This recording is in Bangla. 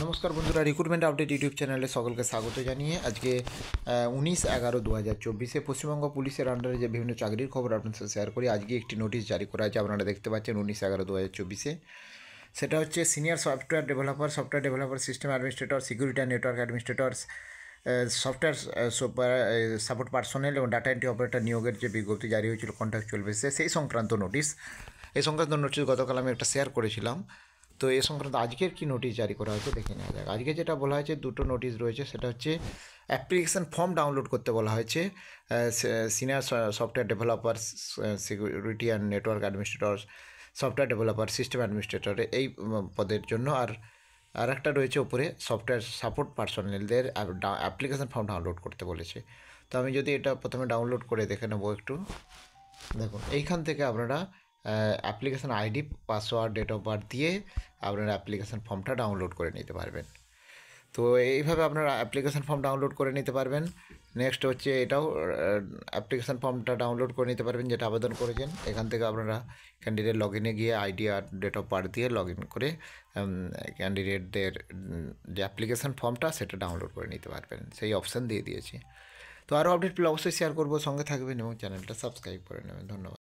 নমস্কার বন্ধুরা, রিক্রুটমেন্ট আপডেট ইউটিউব চ্যানেলে সকলকে স্বাগত জানিয়ে আজকে 19/11/2024 পশ্চিমবঙ্গ পুলিশের আন্ডারে যে বিভিন্ন চাকরির খবর আপনার সাথে শেয়ার করি। আজকে একটি নোটিশ জারি করা আছে, আপনারা দেখতে পাচ্ছেন 19/11/2024। সেটা হচ্ছে senior software developer, system administrator, security and network administrators, software support personnel এবং ডাটা এন্ট্রি অপারেটর নিয়োগের যে বিজ্ঞপ্তি জারি হয়েছিল কন্ট্রাকচুয়াল বেসিসে, সেই সংক্রান্ত নোটিশ। এই সংক্রান্ত নোটিশ গতকাল আমি একটা শেয়ার করেছিলাম। তো এ সংক্রান্ত আজকের কি নোটিশ জারি করা হয়েছে দেখে নেওয়া যাক। আজকে যেটা বলা হয়েছে, দুটো নোটিশ রয়েছে। সেটা হচ্ছে অ্যাপ্লিকেশান ফর্ম ডাউনলোড করতে বলা হয়েছে senior software developer, security and network administrator, software developer, system administrator এই পদের জন্য। আর একটা রয়েছে উপরে সফটওয়্যার সাপোর্ট পার্সোনেলদের অ্যাপ্লিকেশান ফর্ম ডাউনলোড করতে বলেছে। তো আমি যদি এটা প্রথমে ডাউনলোড করে দেখে নেবো একটু। দেখুন, এইখান থেকে আপনারা application ID, password, date of birth দিয়ে আপনারা অ্যাপ্লিকেশান ফর্মটা ডাউনলোড করে নিতে পারবেন। তো এইভাবে আপনারা অ্যাপ্লিকেশান ফর্ম ডাউনলোড করে নিতে পারবেন। নেক্সট হচ্ছে এটাও অ্যাপ্লিকেশান ফর্মটা ডাউনলোড করে নিতে পারবেন যেটা আবেদন করেছেন। এখান থেকে আপনারা ক্যান্ডিডেট লগ ইনে গিয়ে আইডি আর ডেট অফ বার্থ দিয়ে লগ ইন করে ক্যান্ডিডেটদের যে অ্যাপ্লিকেশান ফর্মটা সেটা ডাউনলোড করে নিতে পারবেন, সেই অপশান দিয়ে দিয়েছি। তো আরও আপডেট পেলে অবশ্যই শেয়ার করবো, সঙ্গে থাকবেন এবং চ্যানেলটা সাবস্ক্রাইব করে নেবেন। ধন্যবাদ।